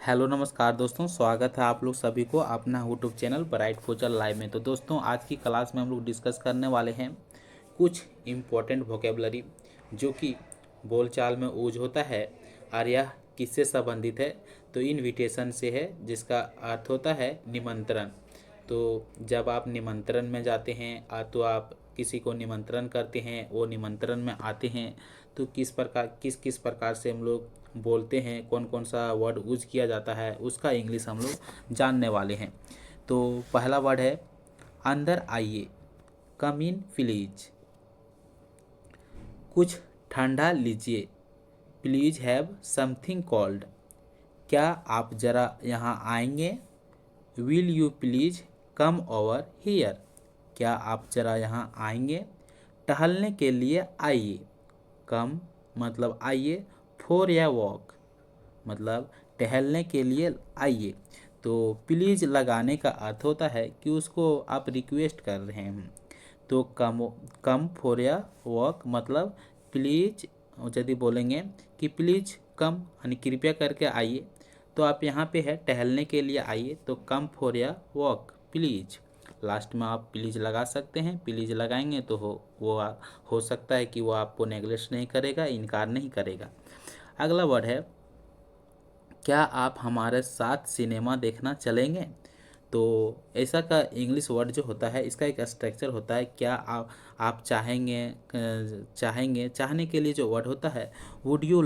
Hello नमस्कार दोस्तों, स्वागत है आप लोग सभी को अपना YouTube channel bright future live में। तो दोस्तों, आज की क्लास में हम लोग डिस्कस करने वाले हैं कुछ इम्पोर्टेंट वोकेबलरी जो कि बोलचाल में यूज होता है और यह किससे संबंधित है। तो इनविटेशन से है, जिसका अर्थ होता है निमंत्रण। तो जब आप निमंत्रण में जाते हैं तो आप किसी को निमंत्रण करते हैं, वो निमंत्रण में आते हैं, तो किस प्रकार से हम लोग बोलते हैं, कौन कौन सा वर्ड यूज किया जाता है, उसका इंग्लिश हम लोग जानने वाले हैं। तो पहला वर्ड है अंदर आइए, कम इन प्लीज। कुछ ठंडा लीजिए, प्लीज हैव समथिंग कोल्ड। क्या आप ज़रा यहाँ आएंगे, will you please come over here. क्या आप ज़रा यहाँ आएंगे। टहलने के लिए आइए, कम मतलब आइए, फॉर या वॉक मतलब टहलने के लिए आइए। तो प्लीज़ लगाने का अर्थ होता है कि उसको आप रिक्वेस्ट कर रहे हैं। तो कम फॉर या वॉक मतलब प्लीज, यदि बोलेंगे कि प्लीज़ कम यानी कृपया करके आइए, तो आप यहाँ पे है टहलने के लिए आइए, तो कम फॉर या वॉक प्लीज़। लास्ट में आप प्लीज़ लगा सकते हैं। प्लीज़ लगाएंगे तो हो सकता है कि वो आपको नेगलेक्ट नहीं करेगा, इनकार नहीं करेगा। अगला वर्ड है क्या आप हमारे साथ सिनेमा देखना चलेंगे। तो ऐसा का इंग्लिश वर्ड जो होता है, इसका एक स्ट्रक्चर होता है क्या आप चाहेंगे, चाहने के लिए जो वर्ड होता है वुड यू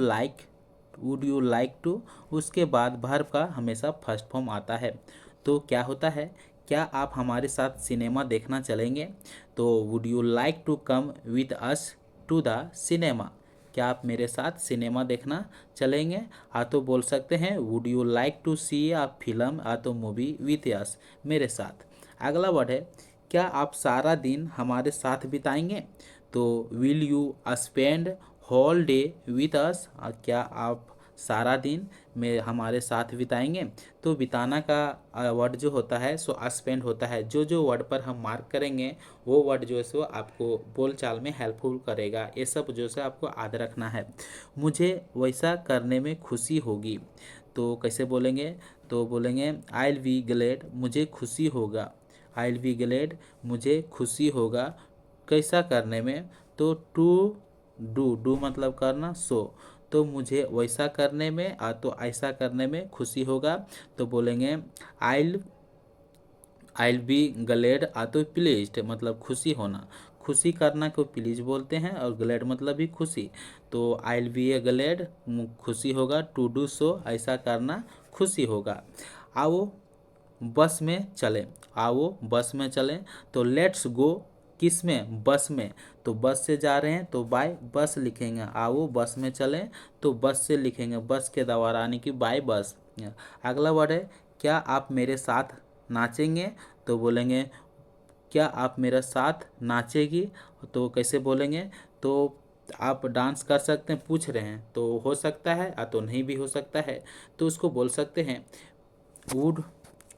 लाइक टू, उसके बाद वर्ब का हमेशा फर्स्ट फॉर्म आता है। तो क्या होता है, क्या आप हमारे साथ सिनेमा देखना चलेंगे। तो would you like to come with us to the cinema. क्या आप मेरे साथ सिनेमा देखना चलेंगे। तो बोल सकते हैं would you like to see a film तो मूवी विथ अस, मेरे साथ। अगला वर्ड है क्या आप सारा दिन हमारे साथ बिताएंगे। तो will you spend whole day with us. क्या आप सारा दिन में हमारे साथ बिताएंगे। तो बिताना का वर्ड जो होता है सो स्पेंड होता है। जो वर्ड पर हम मार्क करेंगे वो वर्ड जो है सो आपको बोलचाल में हेल्पफुल करेगा। ये सब जो है आपको याद रखना है। मुझे वैसा करने में खुशी होगी। तो कैसे बोलेंगे, तो बोलेंगे आई विल बी ग्लैड, मुझे खुशी होगा। आई विल बी ग्लैड, मुझे खुशी होगा कैसा करने में। तो टू डू मतलब करना, सो तो मुझे वैसा करने में तो ऐसा करने में खुशी होगा। तो बोलेंगे आई बी ग्लैड तो प्लीज्ड मतलब खुशी होना। खुशी करना को प्लीज बोलते हैं और ग्लैड मतलब भी खुशी। तो आई बी ए ग्लैड खुशी होगा, टू डू सो ऐसा करना खुशी होगा। आओ बस में चलें, आओ बस में चलें। तो लेट्स गो किस में, बस में। तो बस से जा रहे हैं तो बाय बस लिखेंगे। आओ बस में चलें तो बस से लिखेंगे, बस के द्वारा यानी कि बाय बस। अगला वर्ड है क्या आप मेरे साथ नाचेंगे। तो बोलेंगे क्या आप मेरे साथ नाचेगी। तो कैसे बोलेंगे, तो आप डांस कर सकते हैं, पूछ रहे हैं तो हो सकता है तो नहीं भी हो सकता है। तो उसको बोल सकते हैं would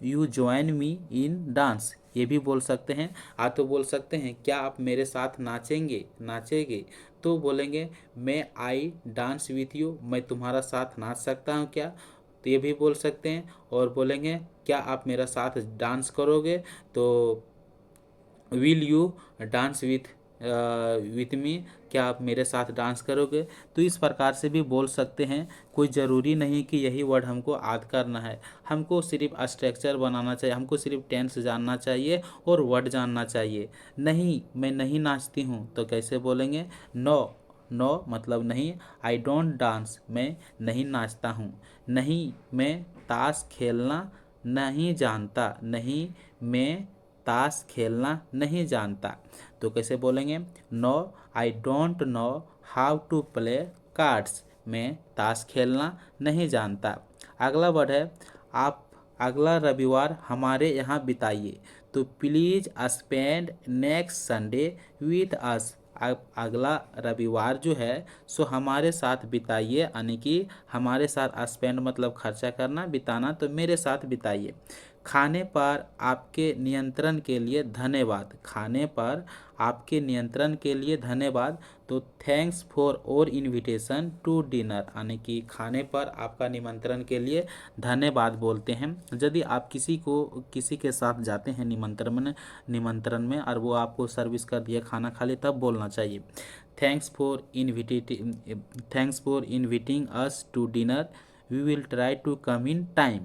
you join me in dance, ये भी बोल सकते हैं। तो बोल सकते हैं क्या आप मेरे साथ नाचेंगे। तो बोलेंगे मैं आई डांस विथ यू, मैं तुम्हारा साथ नाच सकता हूँ क्या। तो ये भी बोल सकते हैं। और बोलेंगे क्या आप मेरा साथ डांस करोगे। तो will you dance with me, क्या आप मेरे साथ डांस करोगे। तो इस प्रकार से भी बोल सकते हैं। कोई ज़रूरी नहीं कि यही वर्ड हमको याद करना है, हमको सिर्फ स्ट्रक्चर बनाना चाहिए, हमको सिर्फ टेंस जानना चाहिए और वर्ड जानना चाहिए। नहीं, मैं नहीं नाचती हूँ, तो कैसे बोलेंगे नो, नो मतलब नहीं। आई डोंट डांस, मैं नहीं नाचता हूँ। नहीं, मैं ताश खेलना नहीं जानता, नहीं मैं ताश खेलना नहीं जानता। तो कैसे बोलेंगे no, I don't know how to play cards, मैं ताश खेलना नहीं जानता। अगला वर्ड है आप अगला रविवार हमारे यहाँ बिताइए। तो please spend next Sunday with us. अगला रविवार जो है सो हमारे साथ बिताइए, यानी कि हमारे साथ स्पेंड मतलब खर्चा करना, बिताना तो मेरे साथ बिताइए। खाने पर आपके नियंत्रण के लिए धन्यवाद। खाने पर आपके नियंत्रण के लिए धन्यवाद। तो थैंक्स फॉर और इनविटेशन टू डिनर, यानी कि खाने पर आपका निमंत्रण के लिए धन्यवाद बोलते हैं। यदि आप किसी के साथ जाते हैं निमंत्रण में और वो आपको सर्विस कर दिया, खाना खा ले, तब बोलना चाहिए thanks for inviting us to dinner, we will try to come in time.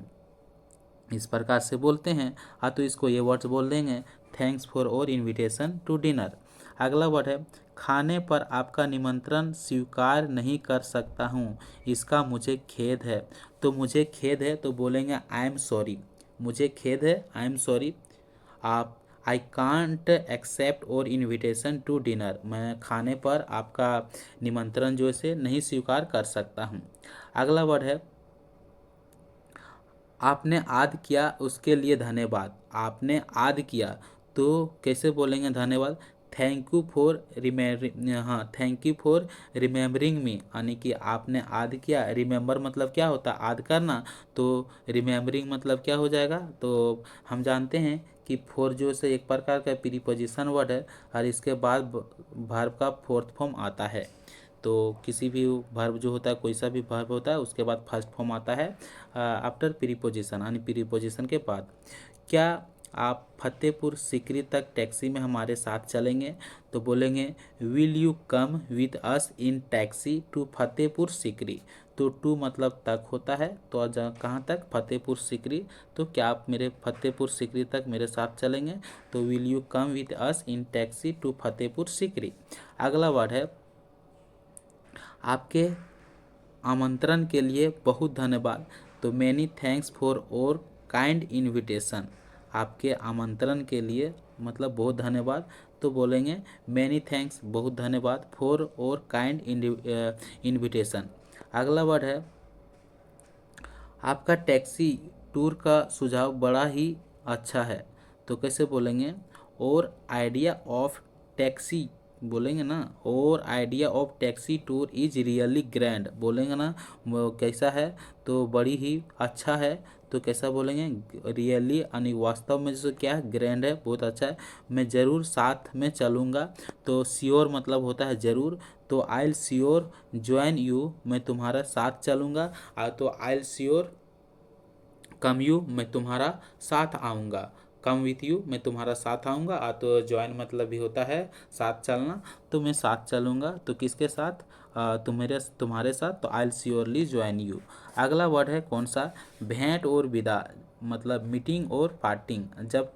इस प्रकार से बोलते हैं। हाँ, तो इसको ये वर्ड्स बोल देंगे, थैंक्स फॉर और इनविटेशन टू डिनर। अगला वर्ड है, खाने पर आपका निमंत्रण स्वीकार नहीं कर सकता हूँ, इसका मुझे खेद है। तो मुझे खेद है तो बोलेंगे आई एम सॉरी। मुझे खेद है, आई एम सॉरी। आप आई कांट एक्सेप्ट और इनविटेशन टू डिनर, मैं खाने पर आपका निमंत्रण जो है नहीं स्वीकार कर सकता हूँ। अगला वर्ड है, आपने आद किया उसके लिए धन्यवाद। आपने आद किया तो कैसे बोलेंगे धन्यवाद, थैंक यू फॉर रिमेम्बरिंग मी, यानी कि आपने आद किया। रिमेंबर मतलब क्या होता है, आद करना। तो रिमेम्बरिंग मतलब क्या हो जाएगा, तो हम जानते हैं कि फोर जो से एक प्रकार का प्रीपोजिशन वर्ड है और इसके बाद वर्ब का फोर्थ फॉर्म आता है। तो किसी भी वर्ब जो होता है, कोई सा भी वर्ब होता है, उसके बाद फर्स्ट फॉर्म आता है आफ्टर प्रीपोजिशन, यानी प्रीपोजिशन के बाद। क्या आप फतेहपुर सीकरी तक टैक्सी में हमारे साथ चलेंगे, तो बोलेंगे will you come with us in taxi to Fatehpur Sikri. तो टू मतलब तक होता है, तो कहाँ तक, फतेहपुर सीकरी। तो क्या आप मेरे फतेहपुर सीकरी तक मेरे साथ चलेंगे, तो will you come with us in taxi to Fatehpur Sikri. अगला वर्ड है, आपके आमंत्रण के लिए बहुत धन्यवाद। तो मैनी थैंक्स फॉर और काइंड इनविटेशन। आपके आमंत्रण के लिए मतलब बहुत धन्यवाद, तो बोलेंगे मैनी थैंक्स, बहुत धन्यवाद, फॉर और काइंड इनविटेशन। अगला वर्ड है, आपका टैक्सी टूर का सुझाव बड़ा ही अच्छा है। तो कैसे बोलेंगे, और आइडिया ऑफ टैक्सी, बोलेंगे ना, और idea of taxi tour is really grand, बोलेंगे ना वो कैसा है, तो बड़ी ही अच्छा है। तो कैसा बोलेंगे, रियली, यानी वास्तव में जो क्या है, ग्रैंड है, बहुत अच्छा है। मैं ज़रूर साथ में चलूँगा। तो श्योर मतलब होता है ज़रूर। तो I will sure join you, मैं तुम्हारा साथ चलूँगा। तो I will sure come you, मैं तुम्हारा साथ आऊँगा। कम विथ यू, मैं तुम्हारा साथ आऊँगा। तो ज्वाइन मतलब भी होता है साथ चलना। तो मैं साथ चलूँगा, तो किसके साथ, तुम्हारे साथ। तो I will surely join you. अगला वर्ड है कौन सा, भेंट और विदा, मतलब मीटिंग और पार्टिंग। जब